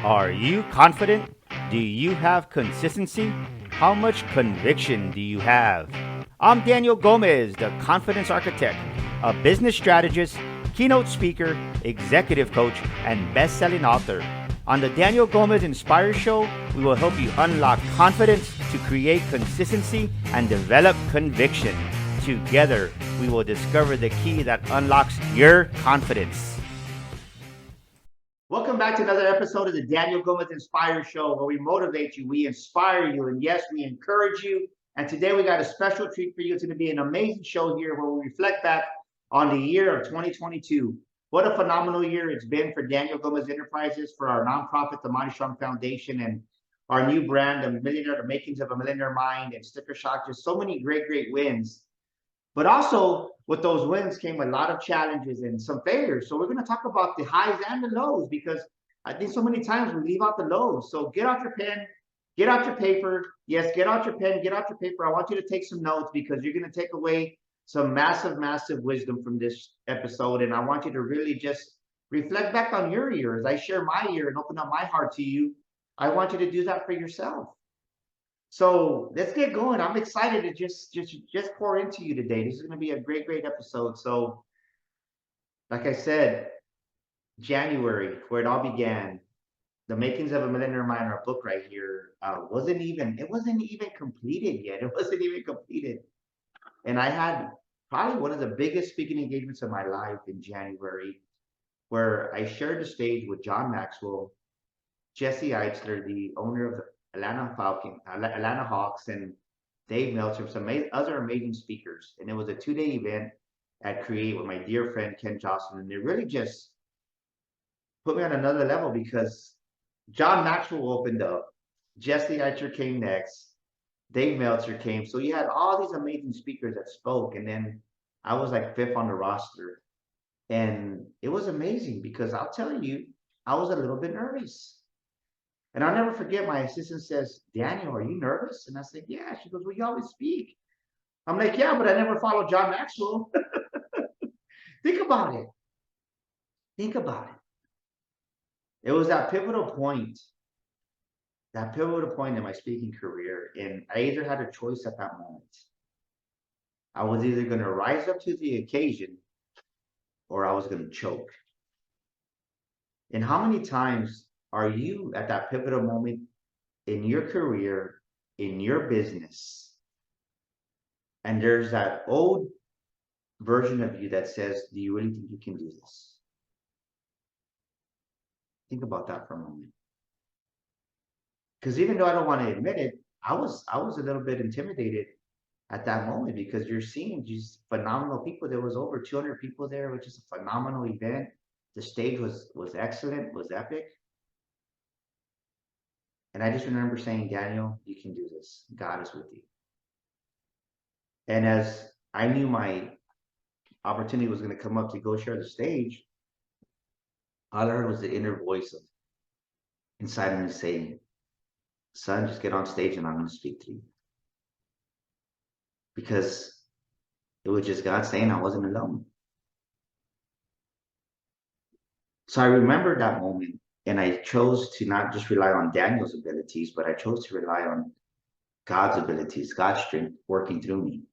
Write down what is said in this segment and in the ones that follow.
Are you confident? Do you have consistency? How much conviction do you have? I'm Daniel Gomez, the confidence architect, a business strategist, keynote speaker, executive coach, and best selling author. On the Daniel Gomez Inspire Show, we will help you unlock confidence to create consistency and develop conviction. Together, we will discover the key that unlocks your confidence. Welcome back to another episode of the Daniel Gomez Inspire Show, where we motivate you, we inspire you, and yes, we encourage you. And today we got a special treat for you. It's going to be an amazing show here where we reflect back on the year of 2022. What a phenomenal year it's been for Daniel Gomez Enterprises, for our nonprofit, the Mighty Strong Foundation, and our new brand, the makings of a millionaire mind, and Sticker Shock. Just so many great wins. But also with those wins came a lot of challenges and some failures. So we're going to talk about the highs and the lows, because I think so many times we leave out the lows. So get out your pen, get out your paper. Yes, get out your pen, get out your paper. I want you to take some notes, because you're going to take away some massive wisdom from this episode. And I want you to really just reflect back on your year. As I share my year and open up my heart to you, I want you to do that for yourself. So let's get going. I'm excited to just pour into you today. This is going to be a great episode. So, like I said, January, where it all began, the makings of a millionaire mind, our book right here, wasn't even completed yet. It wasn't even completed, and I had probably one of the biggest speaking engagements of my life in January, where I shared the stage with John Maxwell, Jesse Eitzler, the owner of the Atlanta Hawks, and Dave Meltzer, some other amazing speakers. And it was a 2-day event at Create with my dear friend Ken Jocelyn. And it really just put me on another level, because John Maxwell opened up, Jesse Eitzler came next, Dave Meltzer came. So you had all these amazing speakers that spoke, and then I was like fifth on the roster. And it was amazing, because I'll tell you, I was a little bit nervous. And I'll never forget, my assistant says, "Daniel, are you nervous?" And I said, "Yeah." She goes, "Well, you always speak." I'm like, "Yeah, but I never followed John Maxwell." Think about it. Think about it. It was that pivotal point in my speaking career. And I either had a choice at that moment. I was either going to rise up to the occasion, or I was going to choke. And how many times are you at that pivotal moment in your career, in your business, and there's that old version of you that says, "Do you really think you can do this?" Think about that for a moment. Because even though I don't want to admit it, I was a little bit intimidated at that moment, because you're seeing these phenomenal people. There was over 200 people there, which is a phenomenal event. The stage was excellent, was epic. And I just remember saying, "Daniel, you can do this. God is with you." And as I knew my opportunity was going to come up to go share the stage, all I heard was the inner voice of inside of me saying, "Son, just get on stage and I'm going to speak to you." Because it was just God saying I wasn't alone. So I remember that moment, and I chose to not just rely on Daniel's abilities, but I chose to rely on God's abilities, God's strength working through me.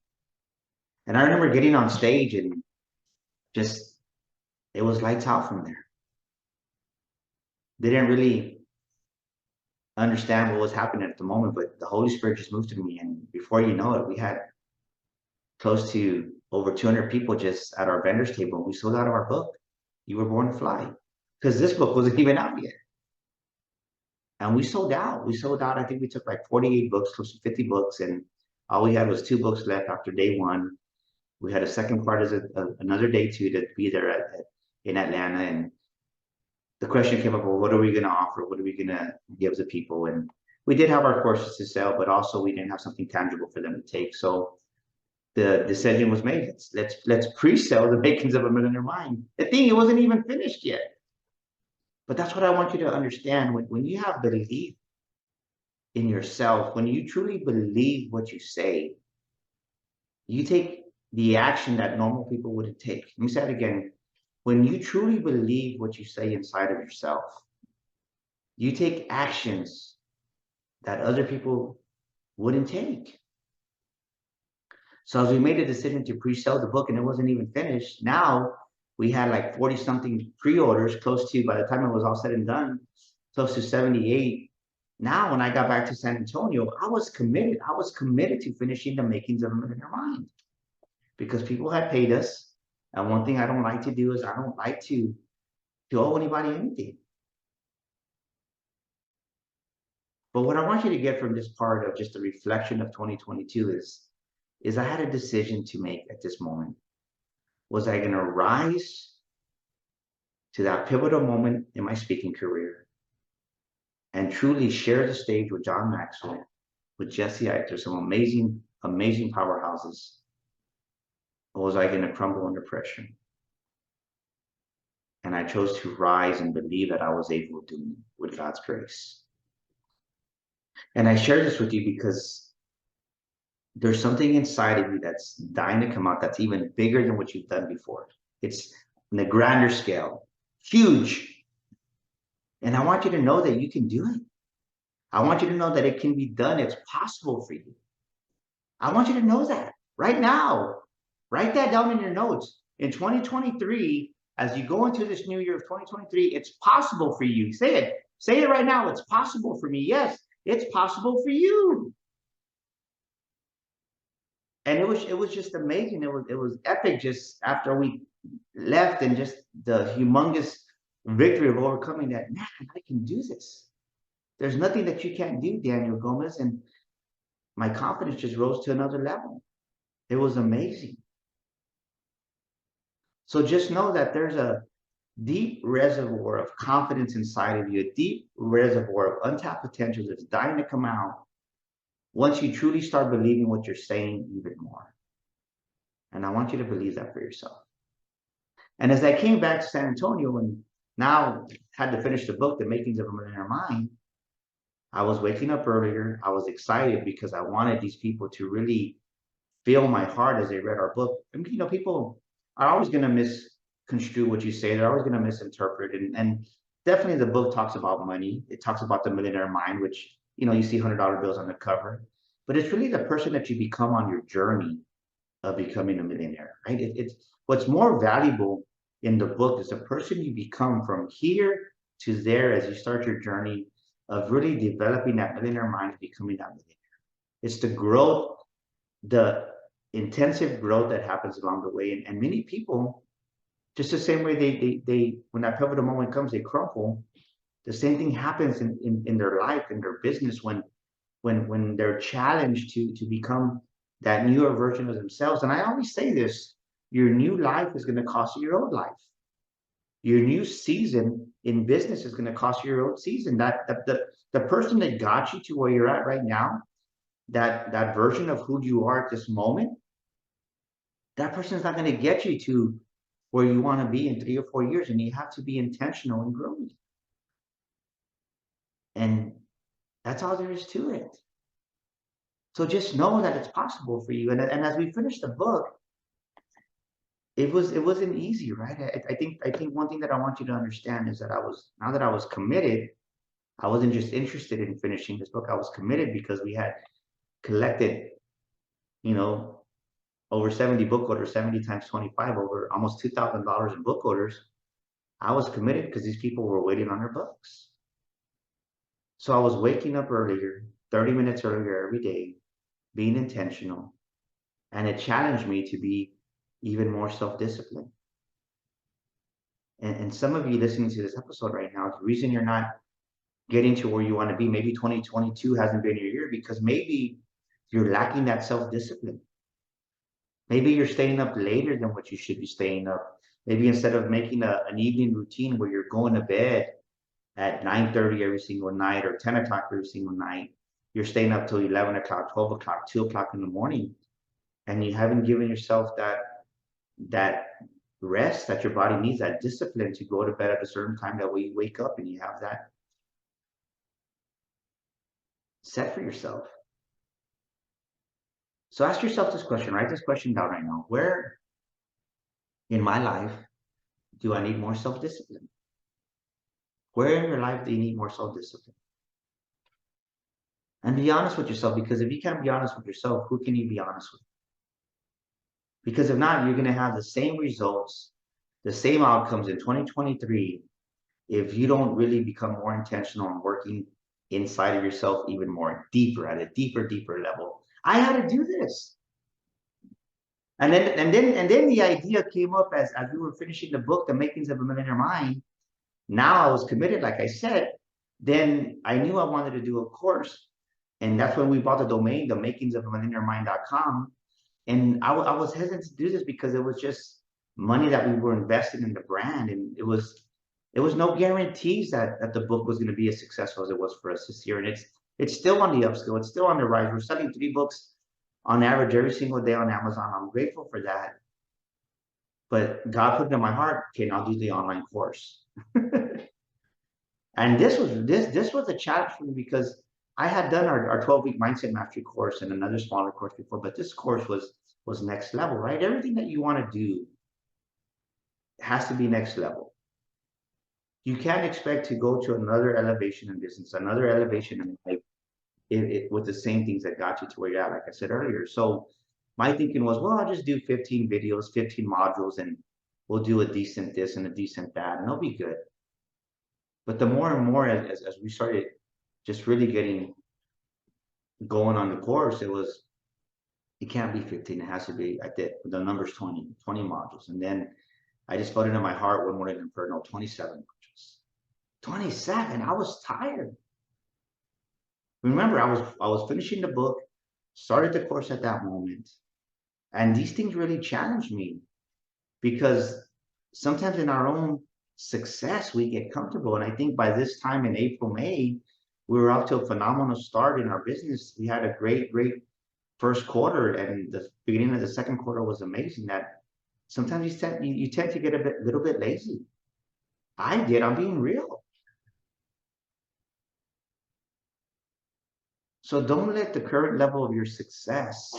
And I remember getting on stage, and just, it was lights out from there. They didn't really understand what was happening at the moment, but the Holy Spirit just moved through me. And before you know it, we had close to over 200 people just at our vendors table. We sold out of our book, "You Were Born to Fly," because this book wasn't even out yet. And we sold out. We sold out. I think we took like 48 books, close to 50 books, and all we had was 2 books left after day one. We had a second part as another day two to be there in Atlanta. And the question came up, well, what are we going to offer? What are we going to give the people? And we did have our courses to sell, but also we didn't have something tangible for them to take. So the decision was made. Let's pre-sell the makings of a millionaire mind. The thing, it wasn't even finished yet. But that's what I want you to understand. When you have belief in yourself, when you truly believe what you say, you take the action that normal people wouldn't take. Let me say it again. When you truly believe what you say inside of yourself, You take actions that other people wouldn't take. So as we made a decision to pre-sell the book and it wasn't even finished, now we had like 40 something pre-orders, close to, by the time it was all said and done, close to 78. Now, when I got back to San Antonio, I was committed. I was committed to finishing the makings of a Millionaire Mind because people had paid us. And one thing I don't like to do is I don't like to owe anybody anything. But what I want you to get from this part of just the reflection of 2022 is I had a decision to make at this moment. Was I going to rise to that pivotal moment in my speaking career and truly share the stage with John Maxwell, with Jesse Itzler, some amazing, amazing powerhouses? Or was I going to crumble under pressure? And I chose to rise and believe that I was able to do it with God's grace. And I share this with you because there's something inside of you that's dying to come out that's even bigger than what you've done before. It's on a grander scale, huge. And I want you to know that you can do it. I want you to know that it can be done. It's possible for you. I want you to know that right now. Write that down in your notes. In 2023, as you go into this new year of 2023, it's possible for you. Say it. Say it right now. It's possible for me. Yes, it's possible for you. And it was just amazing. It was epic just after we left and just the humongous victory of overcoming that. Man, I can do this. There's nothing that you can't do, Daniel Gomez. And my confidence just rose to another level. It was amazing. So just know that there's a deep reservoir of confidence inside of you, a deep reservoir of untapped potential that's dying to come out once you truly start believing what you're saying even more. And I want you to believe that for yourself. And as I came back to San Antonio and now had to finish the book, The Makings of a Millionaire Mind, I was waking up earlier. I was excited because I wanted these people to really feel my heart as they read our book. I mean, people are always going to misconstrue what you say. They're always going to misinterpret. And definitely the book talks about money. It talks about the millionaire mind, which, you see $100 bills on the cover. But it's really the person that you become on your journey of becoming a millionaire, right? It's what's more valuable in the book is the person you become from here to there as you start your journey of really developing that millionaire mind and becoming that millionaire. It's the growth, the intensive growth that happens along the way. And many people, just the same way they when that pivotal moment comes, they crumple. The same thing happens in their life, in their business, when they're challenged to become that newer version of themselves. And I always say this, your new life is going to cost you your old life. Your new season in business is going to cost you your old season. The person that got you to where you're at right now, that version of who you are at this moment, that person is not going to get you to where you want to be in 3 or 4 years. And you have to be intentional in growing. And that's all there is to it. So just know that it's possible for you. And as we finish the book, it wasn't easy, right? I think one thing that I want you to understand is that now that I was committed, I wasn't just interested in finishing this book. I was committed because we had collected, over 70 book orders, 70 times 25, over almost $2,000 in book orders. I was committed because these people were waiting on their books. So I was waking up earlier, 30 minutes earlier every day, being intentional. And it challenged me to be even more self-disciplined. And some of you listening to this episode right now, the reason you're not getting to where you want to be, maybe 2022 hasn't been your year because maybe you're lacking that self-discipline. Maybe you're staying up later than what you should be staying up. Maybe instead of making an evening routine where you're going to bed at 9:30 every single night or 10 o'clock every single night, you're staying up till 11 o'clock, 12 o'clock, 2 o'clock in the morning. And you haven't given yourself that rest that your body needs, that discipline to go to bed at a certain time, that way you wake up and you have that set for yourself. So ask yourself this question, write this question down right now. Where in my life do I need more self-discipline? Where in your life do you need more self-discipline? And be honest with yourself, because if you can't be honest with yourself, who can you be honest with? Because if not, you're going to have the same results, the same outcomes in 2023 if you don't really become more intentional and working inside of yourself even more deeper at a deeper level. I had to do this. And then the idea came up as we were finishing the book, The Makings of a Millionaire Mind. Now I was committed, like I said. Then I knew I wanted to do a course. And that's when we bought the domain, themakingsofaMillionaireMind.com. And I was hesitant to do this because it was just money that we were investing in the brand. And it was no guarantees that the book was going to be as successful as it was for us this year. And it's still on the upscale. It's still on the rise. We're selling 3 books on average every single day on Amazon. I'm grateful for that. But God put it in my heart, okay, I'll do the online course. And this was a challenge for me because I had done our 12-week mindset mastery course and another smaller course before, but this course was next level, right? Everything that you want to do has to be next level. You can't expect to go to another elevation in business, another elevation in life with the same things that got you to where you're at, like I said earlier. So my thinking was, well, I'll just do 15 videos, 15 modules, and we'll do a decent this and a decent that, and it'll be good. But the more and more as we started just really getting going on the course, it can't be 15. It has to be, I think the number's 20 modules. And then I just felt it in my heart one morning and heard, no, 27 modules. 27, I was tired. Remember, I was finishing the book, started the course at that moment. And these things really challenged me because sometimes in our own success, we get comfortable. And I think by this time in April, May, we were off to a phenomenal start in our business. We had a great first quarter, and the beginning of the second quarter was amazing. That sometimes you tend to get a little bit lazy. I did. I'm being real. So don't let the current level of your success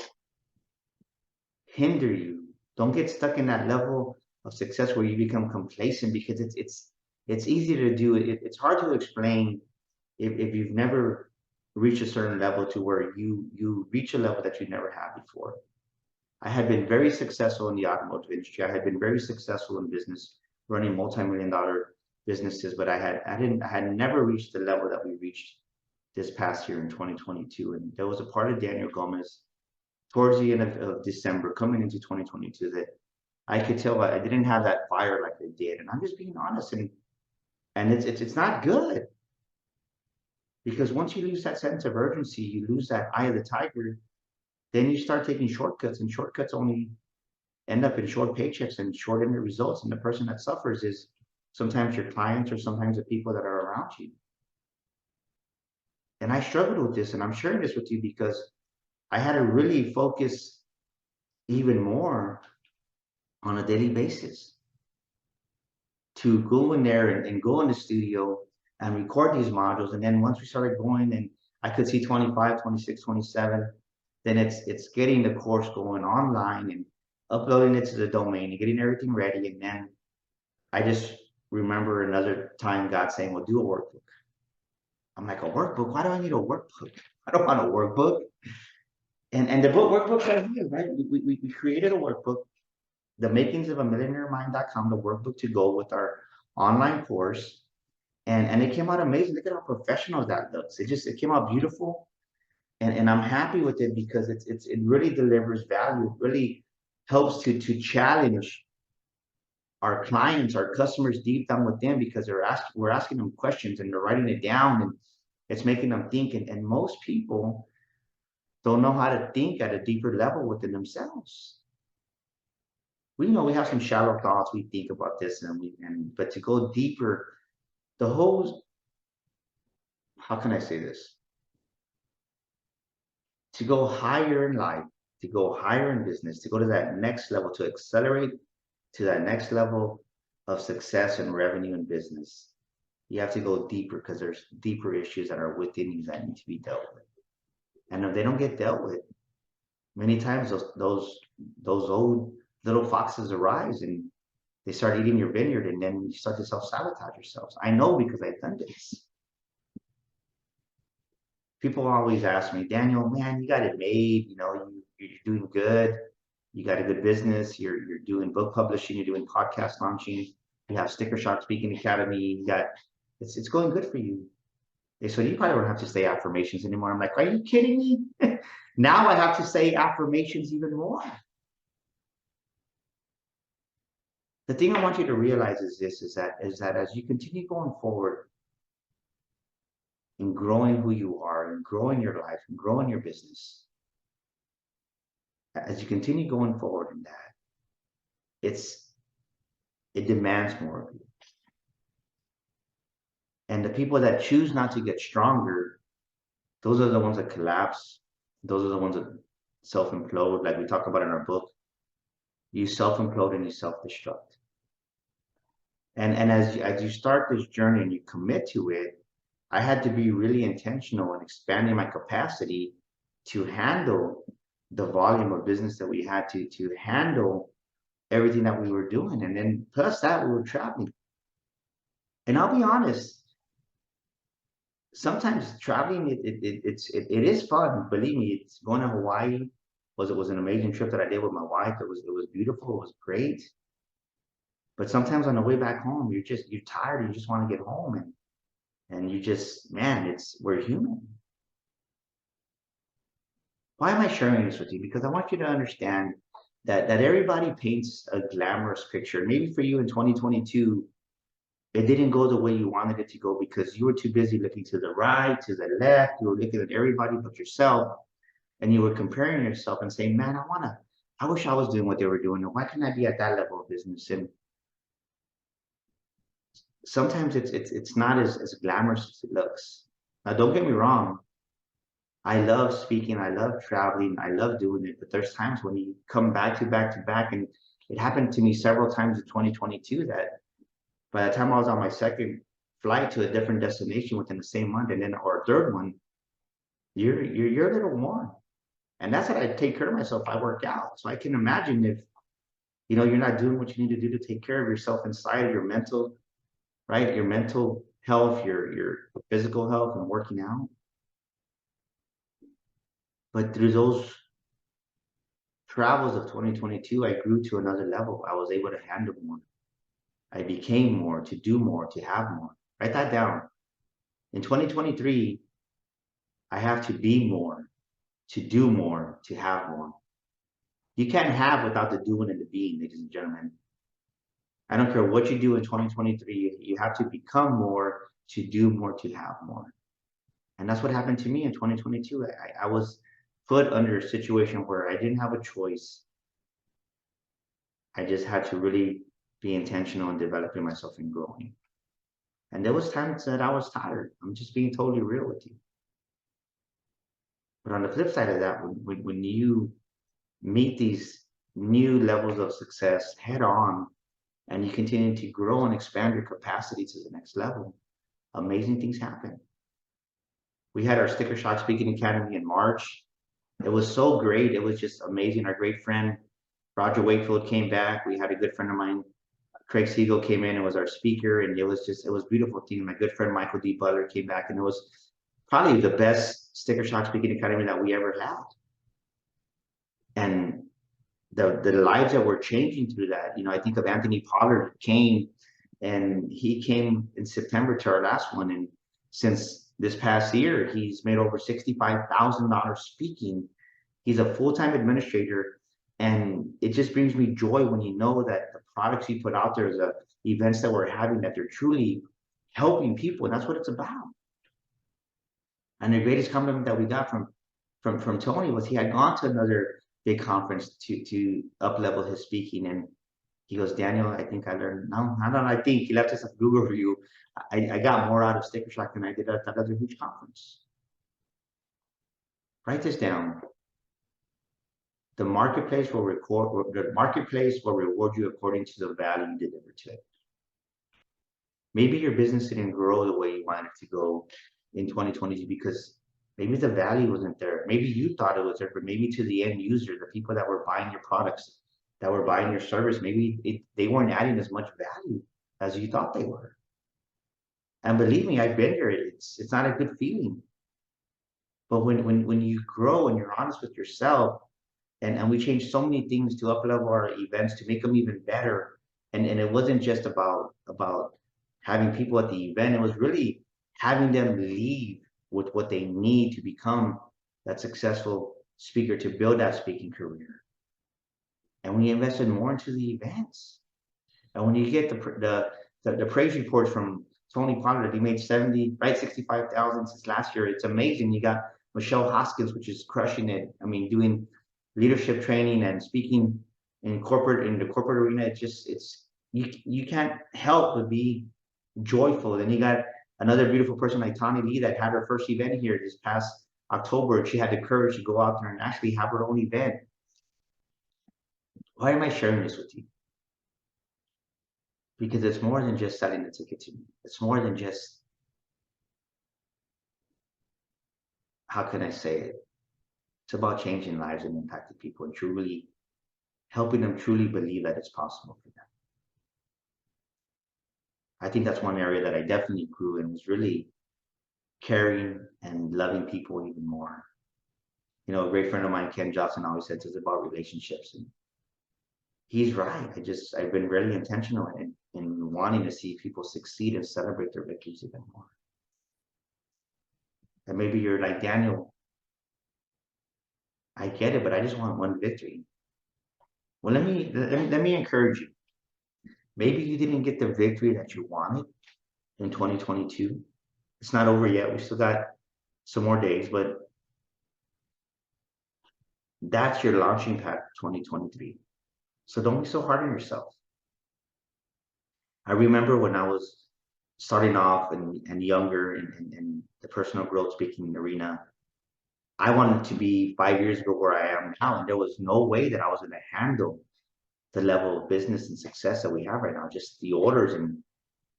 hinder you. Don't get stuck in that level of success where you become complacent, because it's easy to do it. It's hard to explain if you've never reached a certain level to where you reach a level that you never had before. I had been very successful in the automotive industry. I had been very successful in business, running multi-million-dollar businesses, but I had never reached the level that we reached this past year in 2022. And there was a part of Daniel Gomez towards the end of December, coming into 2022, that I could tell I didn't have that fire like I did. And I'm just being honest, and it's not good. Because once you lose that sense of urgency, you lose that eye of the tiger, then you start taking shortcuts, and shortcuts only end up in short paychecks and short-ended results. And the person that suffers is sometimes your clients or sometimes the people that are around you. And I struggled with this, and I'm sharing this with you because I had to really focus even more on a daily basis to go in there and go in the studio and record these modules. And then once we started going, and I could see 25, 26, 27, then it's getting the course going online and uploading it to the domain and getting everything ready. And then I just remember another time God saying, well, do a workbook. I'm like, a workbook? Why do I need a workbook? I don't want a workbook. And the workbook's right here, right? We created a workbook, the makings of a millionairemind.com, the workbook to go with our online course. And it came out amazing. Look at how professional that looks. It came out beautiful. And I'm happy with it because it really delivers value. It really helps to challenge our clients, our customers deep down with them, because we're asking them questions and they're writing it down, and it's making them think. And most people don't know how to think at a deeper level within themselves. We know we have some shallow thoughts. We think about this, but to go deeper, how can I say this? To go higher in life, to go higher in business, to go to that next level, to accelerate to that next level of success and revenue in business, you have to go deeper, because there's deeper issues that are within you that need to be dealt with. And if they don't get dealt with, many times those old little foxes arise, and They start eating your vineyard, and then you start to self-sabotage yourselves. I know because I've done this. People always ask me, Daniel, man, you got it made. You're doing good. You got a good business. You're doing book publishing. You're doing podcast launching. You have Sticker Shock Speaking Academy. It's going good for you. They said, you probably don't have to say affirmations anymore. I'm like, are you kidding me? Now I have to say affirmations even more. The thing I want you to realize is this, is that as you continue going forward and growing who you are and growing your life and growing your business, as you continue going forward in that, it demands more of you. And the people that choose not to get stronger, those are the ones that collapse. Those are the ones that self-implode, like we talk about in our book. You self-implode and you self-destruct. And as you start this journey and you commit to it, I had to be really intentional in expanding my capacity to handle the volume of business that we had to handle everything that we were doing. And then plus that, we were traveling. And I'll be honest, sometimes traveling, it is fun. Believe me, it's going to Hawaii was an amazing trip that I did with my wife. It was beautiful. It was great. But sometimes on the way back home, you're tired. You just want to get home, and you just, man, we're human. Why am I sharing this with you? Because I want you to understand that everybody paints a glamorous picture. Maybe for you in 2022, it didn't go the way you wanted it to go because you were too busy looking to the right, to the left. You were looking at everybody but yourself, and you were comparing yourself and saying, man, I wish I was doing what they were doing. Why can't I be at that level of business? And sometimes it's not as glamorous as it looks. Now, don't get me wrong. I love speaking. I love traveling. I love doing it. But there's times when you come back to back, and it happened to me several times in 2022 that by the time I was on my second flight to a different destination within the same month, and then or a third one, you're a little worn. And that's how I take care of myself. I work out. So I can imagine if you're not doing what you need to do to take care of yourself inside, your mental, right? Your mental health, your physical health, and working out. But through those travels of 2022, I grew to another level. I was able to handle more. I became more, to do more, to have more. Write that down. In 2023, I have to be more, to do more, to have more. You can't have without the doing and the being, ladies and gentlemen. I don't care what you do in 2023, you have to become more, to do more, to have more. And that's what happened to me in 2022. I was put under a situation where I didn't have a choice. I just had to really be intentional in developing myself and growing. And there was times that I was tired. I'm just being totally real with you. But on the flip side of that, when you meet these new levels of success head on, and you continue to grow and expand your capacity to the next level, amazing things happen. We had our Sticker Shock Speaking Academy in March. It was so great. It was just amazing. Our great friend, Roger Wakefield, came back. We had a good friend of mine, Craig Siegel, came in and was our speaker. And it was beautiful thing. My good friend, Michael D. Butler, came back, and it was probably the best Sticker Shock Speaking Academy that we ever had. And the lives that were changing through that, I think of Anthony Pollard came, and he came in September to our last one. And since this past year, he's made over $65,000 speaking. He's a full-time administrator, and it just brings me joy when you know that the products he put out there, the events that we're having, that they're truly helping people, and that's what it's about. And the greatest compliment that we got from Tony was he had gone to another big conference to up-level his speaking, and he goes, Daniel, I think I learned. No, I don't. I think he left us a Google review. I got more out of Sticker Shock than I did at that other huge conference. Write this down. The marketplace will reward you according to the value you deliver to it. Maybe your business didn't grow the way you wanted it to go in 2022 because maybe the value wasn't there. Maybe you thought it was there, but maybe to the end user, the people that were buying your products, that were buying your service, maybe they weren't adding as much value as you thought they were. And believe me, I've been there. It's not a good feeling. But when you grow and you're honest with yourself, and we changed so many things to up level our events to make them even better. And it wasn't just about having people at the event. It was really having them leave with what they need to become that successful speaker, to build that speaking career. And we invested more into the events. And when you get the praise reports from Tony Pollard, he made 70, right, 65,000 since last year. It's amazing. You got Michelle Hoskins, which is crushing it. I mean, doing leadership training and speaking in the corporate arena. It's you can't help but be joyful. Then you got another beautiful person like Tani Lee that had her first event here this past October. And she had the courage to go out there and actually have her own event. Why am I sharing this with you? Because it's more than just selling the ticket to me. It's more than just, how can I say it? It's about changing lives and impacting people and truly helping them truly believe that it's possible for them. I think that's one area that I definitely grew and was really caring and loving people even more. You know, a great friend of mine, Ken Johnson, always says it's about relationships. And he's right. I've been really intentional in wanting to see people succeed and celebrate their victories even more. And maybe you're like, Daniel, I get it, but I just want one victory. Well, let me encourage you. Maybe you didn't get the victory that you wanted in 2022. It's not over yet. We still got some more days, but that's your launching pad for 2023. So don't be so hard on yourself. I remember when I was starting off and younger in the personal growth speaking arena, I wanted to be 5 years ago where I am now, and there was no way that I was going to handle the level of business and success that we have right now. Just the orders and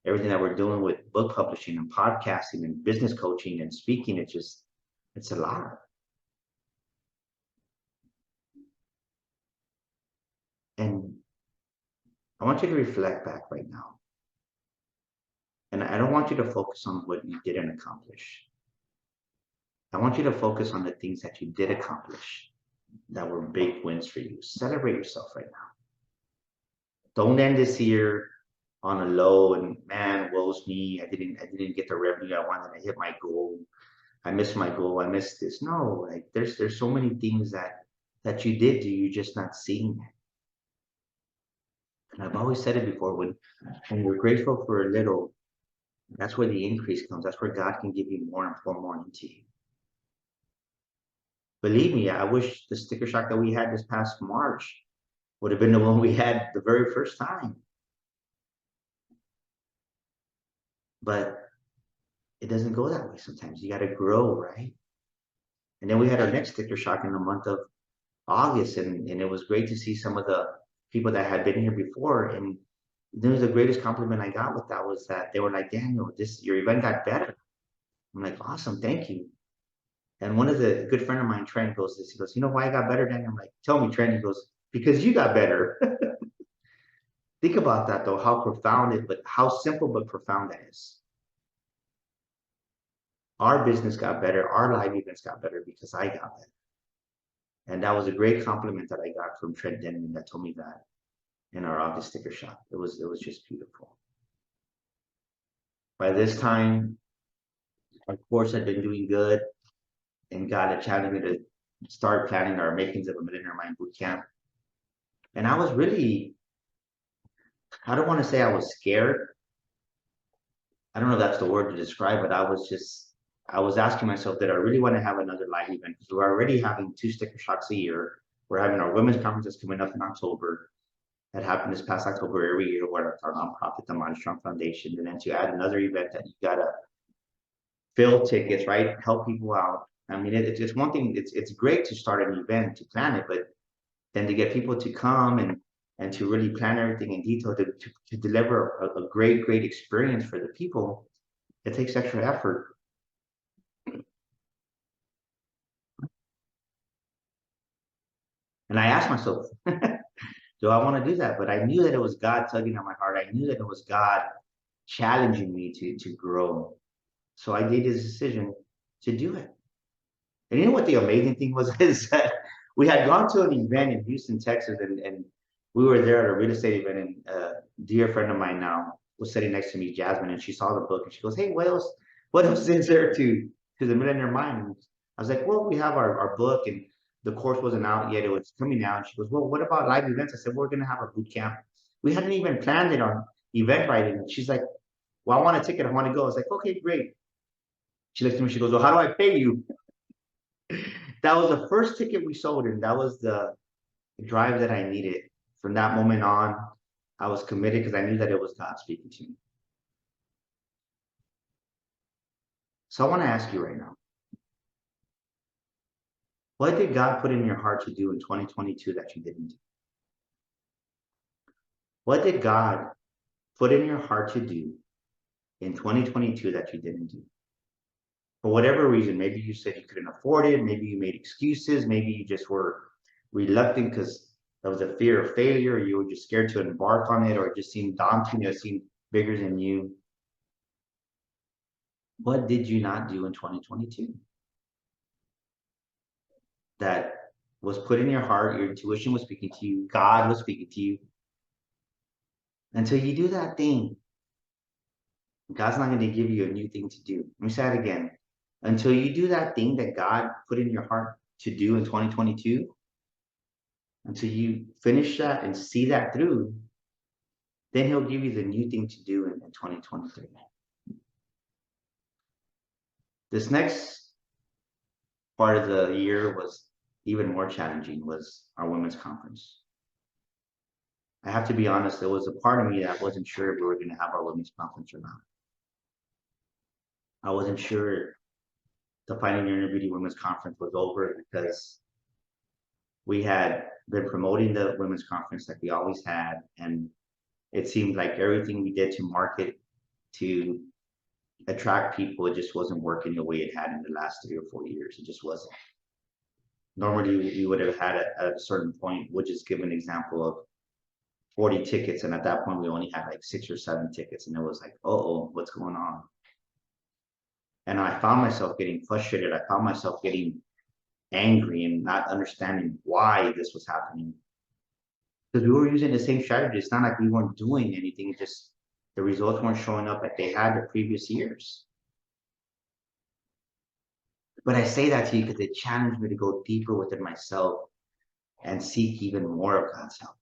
everything that we're doing with book publishing and podcasting and business coaching and speaking. It's a lot. And I want you to reflect back right now. And I don't want you to focus on what you didn't accomplish. I want you to focus on the things that you did accomplish that were big wins for you. Celebrate yourself right now. Don't end this year on a low and, man, woe's me. I didn't get the revenue I wanted. I hit my goal. I missed my goal. I missed this. No, like there's so many things that you did do, you're just not seeing it. And I've always said it before, when you're grateful for a little, that's where the increase comes. That's where God can give you more and pour more into you. Believe me, I wish the sticker shock that we had this past March would have been the one we had the very first time. But it doesn't go that way sometimes. You got to grow, right? And then we had our next sticker shock in the month of August, and it was great to see some of the people that had been here before. And it was the greatest compliment I got with that was that they were like, Daniel, your event got better. I'm like, awesome, thank you. And one of the good friend of mine, Trent, goes this. He goes, you know why I got better, Daniel? I'm like, tell me, Trent. He goes, because you got better. Think about that though, how profound it, but how simple but profound that is. Our business got better, our live events got better because I got better. And that was a great compliment that I got from Trent Denman that told me that in our August sticker shop. It was just beautiful. By this time, our course had been doing good, and God had challenged me to start planning our makings of a Millionaire Mind boot camp. And I was really, I don't want to say I was scared. I don't know if that's the word to describe, but I was asking myself, did I really want to have another live event? Because we're already having 2 sticker shocks a year. We're having our women's conferences coming up in October. That happened this past October every year, where our nonprofit, the Mind Strong Foundation. And then to add another event that you gotta fill tickets, right? Help people out. I mean, it's one thing. It's great to start an event, to plan it, but then to get people to come and to really plan everything in detail to deliver a great experience for the people, it takes extra effort. And I asked myself, do I want to do that? But I knew that it was God tugging at my heart. I knew that it was God challenging me to grow. So I made this decision to do it. And you know what the amazing thing was is that we had gone to an event in Houston, Texas, and we were there at a real estate event, and a dear friend of mine now was sitting next to me, Jasmine, and she saw the book and she goes, "Hey, what else is there to the Millionaire Mind?" And I was like, "Well, we have our book, and the course wasn't out yet; it was coming out." And she goes, "Well, what about live events?" I said, "We're going to have a boot camp." We hadn't even planned it on Eventbrite, and she's like, "Well, I want a ticket. I want to go." I was like, "Okay, great." She looks at me. She goes, "Well, how do I pay you?" That was the first ticket we sold, and that was the drive that I needed. From that moment on, I was committed because I knew that it was God speaking to me. So I want to ask you right now, what did God put in your heart to do in 2022 that you didn't do? What did God put in your heart to do in 2022 that you didn't do? For whatever reason, maybe you said you couldn't afford it, maybe you made excuses, maybe you just were reluctant because there was a fear of failure, or you were just scared to embark on it, or it just seemed daunting, or it seemed bigger than you. What did you not do in 2022 that was put in your heart? Your intuition was speaking to you, God was speaking to you. Until you do that thing, God's not going to give you a new thing to do. Let me say it again. Until you do that thing that God put in your heart to do in 2022, until you finish that and see that through, then He'll give you the new thing to do in 2023. This next part of the year was even more challenging, was our women's conference. I have to be honest, there was a part of me that wasn't sure if we were going to have our women's conference or not. I wasn't sure the Finding Your Inner Beauty Women's Conference was over because we had been promoting the women's conference like we always had, and it seemed like everything we did to market, to attract people, it just wasn't working the way it had in the last 3 or 4 years. It just wasn't. Normally, we would have had at a certain point, we'll just give an example of 40 tickets, and at that point, we only had like 6 or 7 tickets, and it was like, oh, what's going on? And I found myself getting frustrated. I found myself getting angry and not understanding why this was happening. Because we were using the same strategy. It's not like we weren't doing anything. It just the results weren't showing up like they had the previous years. But I say that to you because it challenged me to go deeper within myself and seek even more of God's help.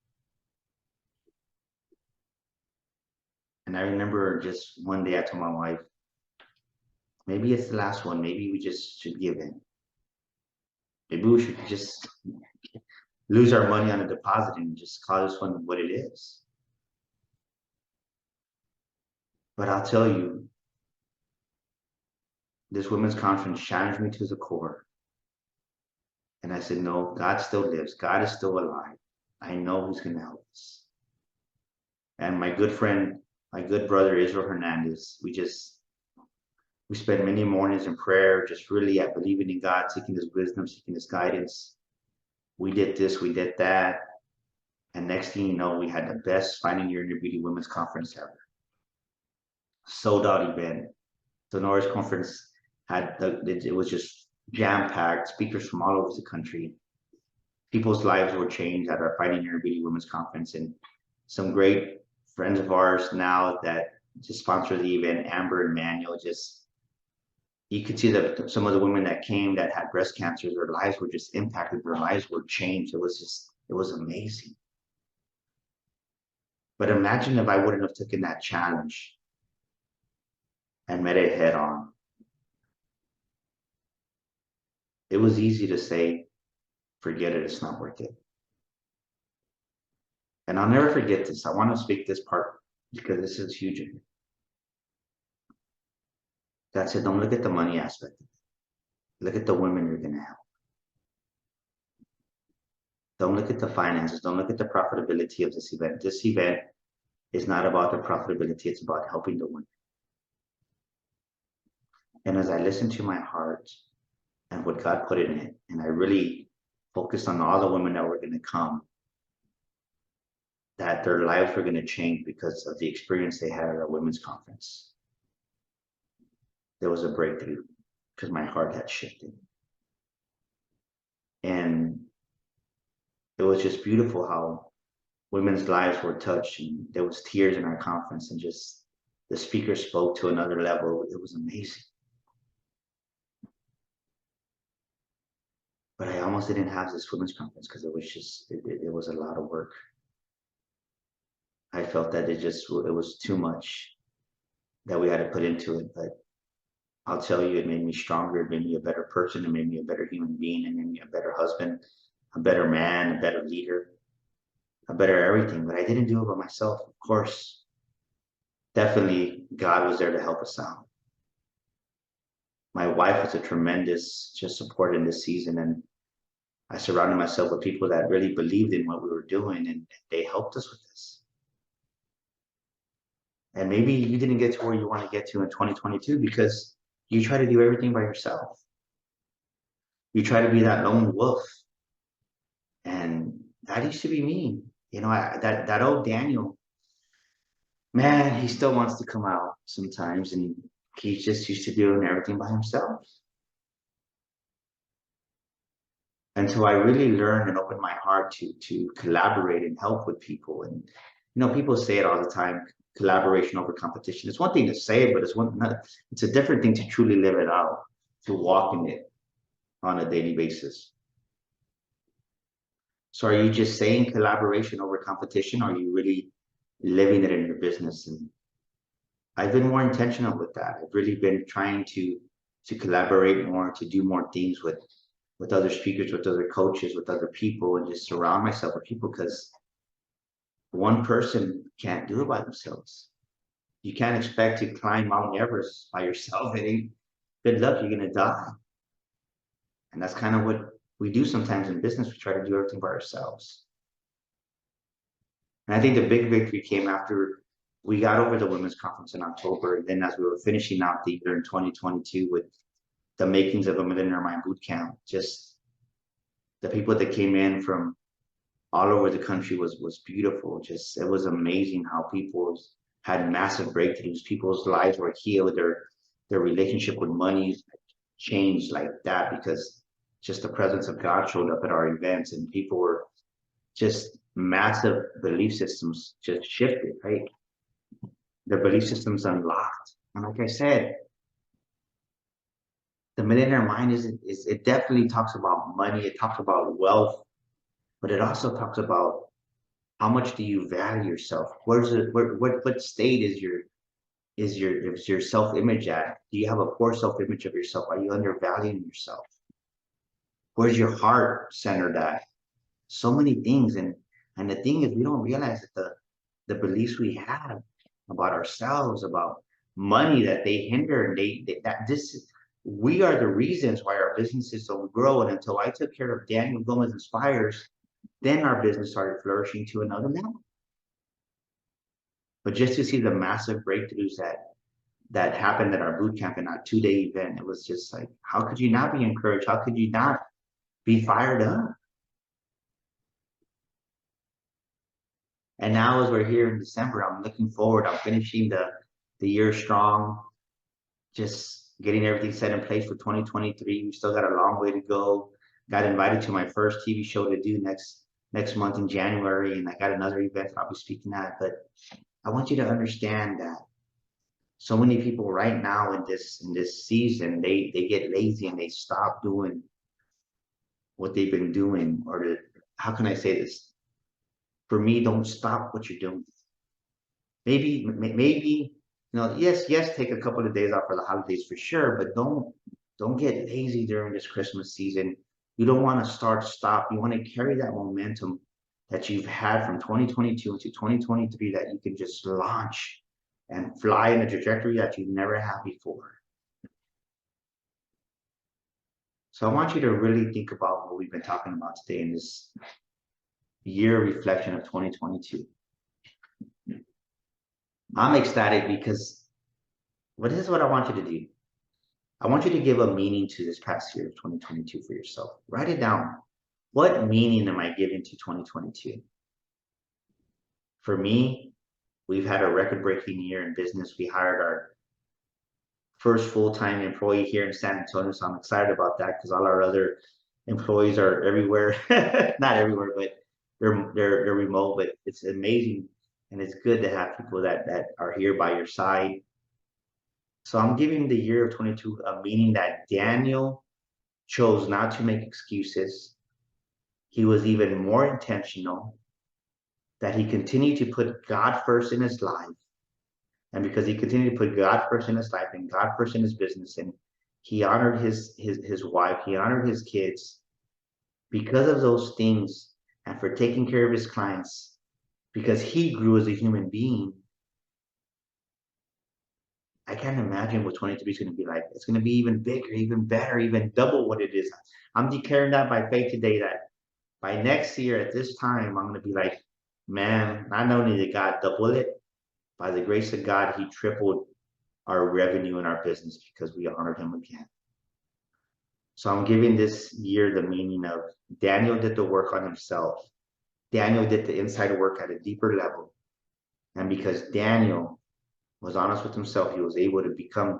And I remember just one day I told my wife, maybe it's the last one. Maybe we just should give in. Maybe we should just lose our money on a deposit and just call this one what it is. But I'll tell you, this women's conference challenged me to the core. And I said, no, God still lives. God is still alive. I know who's going to help us. And my good friend, my good brother, Israel Hernandez, we spent many mornings in prayer, just really believing in God, seeking His wisdom, seeking His guidance. We did this, we did that. And next thing you know, we had the best Finding Your Inner Beauty Women's Conference ever. Sold out event. The Norris Conference it was just jam-packed, speakers from all over the country. People's lives were changed at our Finding Your Inner Beauty Women's Conference. And some great friends of ours now that just sponsor the event, Amber and Manuel, just you could see that some of the women that came that had breast cancer, their lives were just impacted, their lives were changed. It was amazing. But imagine if I wouldn't have taken that challenge and met it head on. It was easy to say, forget it, it's not worth it. And I'll never forget this. I want to speak this part because this is huge. God said, don't look at the money aspect of it. Look at the women you're going to help. Don't look at the finances. Don't look at the profitability of this event. This event is not about the profitability. It's about helping the women. And as I listened to my heart and what God put in it, and I really focused on all the women that were going to come, that their lives were going to change because of the experience they had at our women's conference. There was a breakthrough because my heart had shifted. And it was just beautiful how women's lives were touched, and there was tears in our conference, and just the speaker spoke to another level. It was amazing. But I almost didn't have this women's conference because it was just, it was a lot of work. I felt that it was too much that we had to put into it. But I'll tell you, it made me stronger. It made me a better person. It made me a better human being. It made me a better husband, a better man, a better leader, a better everything. But I didn't do it by myself. Of course, definitely God was there to help us out. My wife was a tremendous just support in this season. And I surrounded myself with people that really believed in what we were doing, and they helped us with this. And maybe you didn't get to where you want to get to in 2022 because you try to do everything by yourself. You try to be that lone wolf. And that used to be me. You know, that old Daniel, man, he still wants to come out sometimes, and he's just used to doing everything by himself. Until I really learned and opened my heart to collaborate and help with people. And you know, people say it all the time, collaboration over competition. It's one thing to say it, but it's a different thing to truly live it out, to walk in it on a daily basis. So are you just saying collaboration over competition? Or are you really living it in your business? And I've been more intentional with that. I've really been trying to collaborate more, to do more things with other speakers, with other coaches, with other people, and just surround myself with people, because one person can't do it by themselves. You can't expect to climb Mount Everest by yourself. Good luck, you're gonna die. And that's kind of what we do sometimes in business. We try to do everything by ourselves. And I think the big victory came after we got over the women's conference in October. And then as we were finishing out the year in 2022 with the makings of a Millionaire Mind boot camp, just the people that came in from all over the country was beautiful. Just, it was amazing how people had massive breakthroughs. People's lives were healed. Their relationship with money changed like that, because just the presence of God showed up at our events, and people were just massive belief systems just shifted, right? Their belief systems unlocked. And like I said, the millionaire mind it definitely talks about money, it talks about wealth, but it also talks about how much do you value yourself? What state is your self-image at? Do you have a poor self-image of yourself? Are you undervaluing yourself? Where's your heart centered at? So many things. And the thing is, we don't realize that the beliefs we have about ourselves, about money, that they hinder, and we are the reasons why our businesses don't grow. And until I took care of Daniel Gomez Inspires, then our business started flourishing to another level. But just to see the massive breakthroughs that happened at our boot camp and our 2-day event, it was just like, how could you not be encouraged? How could you not be fired up? And now, as we're here in December, I'm looking forward. I'm finishing the year strong, just getting everything set in place for 2023. We still got a long way to go. Got invited to my first TV show to do next month in January, and I got another event I'll be speaking at. But I want you to understand that so many people right now in this season, they get lazy and they stop doing what they've been doing. Or how can I say this? For me, don't stop what you're doing. Maybe, you know, yes, take a couple of days off for the holidays for sure, but don't get lazy during this Christmas season. You don't want to stop. You want to carry that momentum that you've had from 2022 into 2023, that you can just launch and fly in a trajectory that you've never had before. So I want you to really think about what we've been talking about today in this year reflection of 2022. I'm ecstatic because this is what I want you to do. I want you to give a meaning to this past year of 2022 for yourself. Write it down. What meaning am I giving to 2022? For me, we've had a record-breaking year in business. We hired our first full-time employee here in San Antonio, so I'm excited about that because all our other employees are everywhere. Not everywhere, but they're remote. But it's amazing, and it's good to have people that are here by your side. So I'm giving the year of 22 a meaning that Daniel chose not to make excuses. He was even more intentional, that he continued to put God first in his life. And because he continued to put God first in his life and God first in his business, and he honored his wife, he honored his kids, because of those things, and for taking care of his clients, because he grew as a human being, I can't imagine what 23 is going to be like. It's going to be even bigger, even better, even double what it is. I'm declaring that by faith today, that by next year at this time, I'm going to be like, man, not only did God double it, by the grace of God, he tripled our revenue in our business because we honored him again. So I'm giving this year the meaning of Daniel did the work on himself. Daniel did the inside work at a deeper level. And because Daniel was honest with himself, he was able to become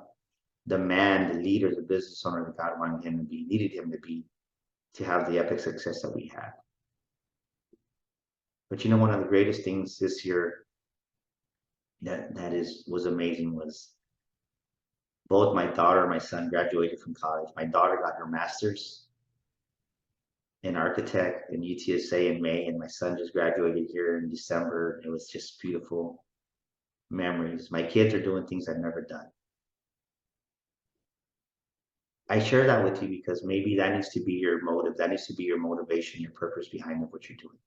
the man, the leader, the business owner that God wanted him to be, needed him to be, to have the epic success that we had. But you know, one of the greatest things this year was amazing was both my daughter and my son graduated from college. My daughter got her master's in architect in UTSA in May, and my son just graduated here in December. It was just beautiful memories. My kids are doing things I've never done. I share that with you because maybe that needs to be your motive. That needs to be your motivation, your purpose behind what you're doing.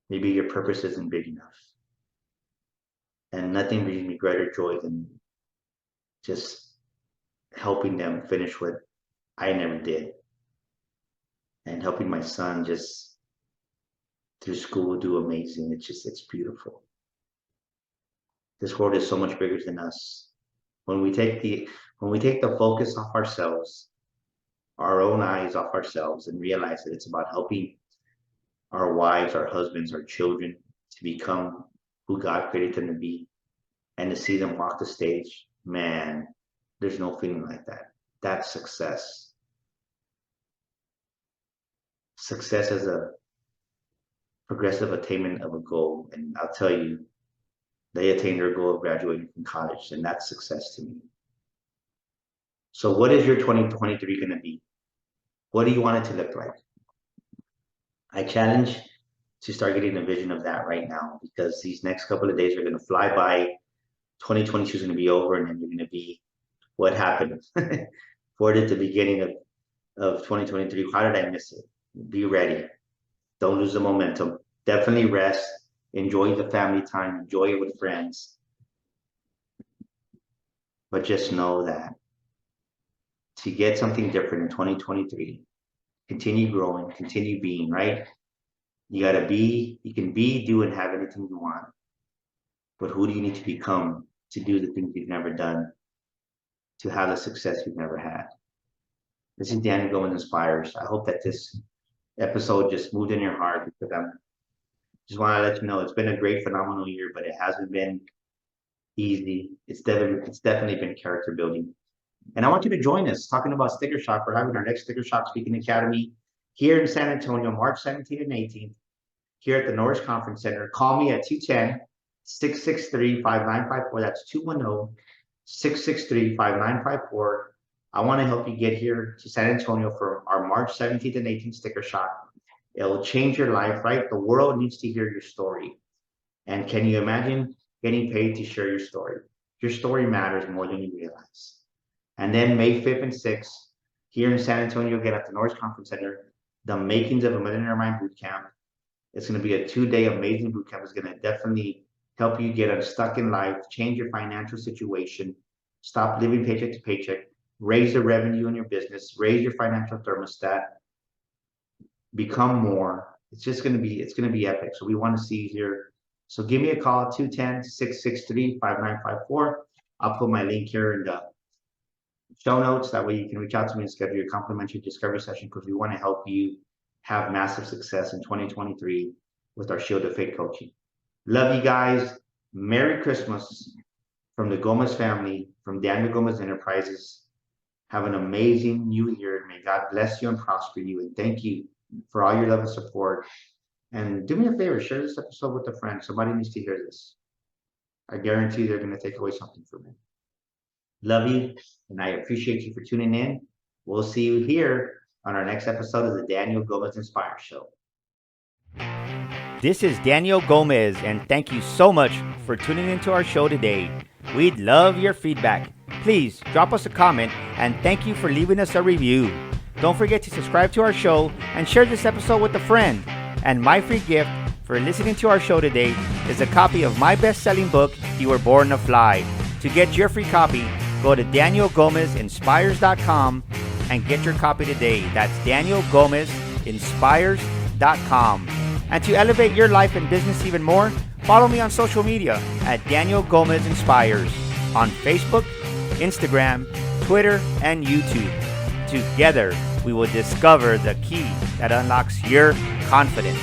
Maybe your purpose isn't big enough. And nothing brings me greater joy than just helping them finish what I never did. And helping my son just through school do amazing. It's beautiful. This world is so much bigger than us. When we take the focus off ourselves, our own eyes off ourselves, and realize that it's about helping our wives, our husbands, our children to become who God created them to be, and to see them walk the stage, man, there's no feeling like that. That's success. Success is a progressive attainment of a goal. And I'll tell you, they attained their goal of graduating from college, and that's success to me. So what is your 2023 going to be? What do you want it to look like? I challenge to start getting a vision of that right now, because these next couple of days are going to fly by. 2022 is going to be over, and then you're going to be, what happened? For at the beginning of 2023, how did I miss it? Be ready. Don't lose the momentum. Definitely rest. Enjoy the family time. Enjoy it with friends. But just know that to get something different in 2023, continue growing, continue being, right? You got to be, you can be, do, and have anything you want. But who do you need to become to do the things you've never done, to have the success you've never had? This is Daniel Go Inspires. I hope that this episode just moved in your heart, because I'm just want to let you know it's been a great, phenomenal year, but it hasn't been easy. It's definitely been character building. And I want you to join us talking about Sticker Shock. We're having our next Sticker Shock Speaking Academy here in San Antonio, March 17th and 18th, here at the Norris Conference Center. Call me at 210-663-5954. That's 210-663-5954. I want to help you get here to San Antonio for our March 17th and 18th Sticker Shock. It'll change your life, right? The world needs to hear your story. And can you imagine getting paid to share your story? Your story matters more than you realize. And then May 5th and 6th, here in San Antonio, again at the Norris Conference Center, the makings of a Millionaire Mind Boot Camp. It's going to be a 2-day amazing boot camp. It's going to definitely help you get unstuck in life, change your financial situation, stop living paycheck to paycheck, raise the revenue in your business, raise your financial thermostat, become more. It's going to be epic. So we want to see you here. So give me a call, 210-663-5954. I'll put my link here in the show notes. That way you can reach out to me and schedule your complimentary discovery session, because we want to help you have massive success in 2023 with our Shield of Faith coaching. Love you guys. Merry Christmas from the Gomez family, from Daniel Gomez Enterprises. Have an amazing new year. May God bless you and prosper you. And thank you for all your love and support. And do me a favor, share this episode with a friend. Somebody needs to hear this. I guarantee they're going to take away something from it. Love you, and I appreciate you for tuning in. We'll see you here on our next episode of the Daniel Gomez Inspire Show. This is Daniel Gomez, and thank you so much for tuning into our show today. We'd love your feedback. Please drop us a comment, and thank you for leaving us a review. Don't forget to subscribe to our show and share this episode with a friend. And my free gift for listening to our show today is a copy of my best-selling book, You Were Born to Fly. To get your free copy, go to DanielGomezInspires.com and get your copy today. That's DanielGomezInspires.com. And to elevate your life and business even more, follow me on social media at Daniel Gomez Inspires on Facebook, Instagram, Twitter, and YouTube. Together, we will discover the key that unlocks your confidence.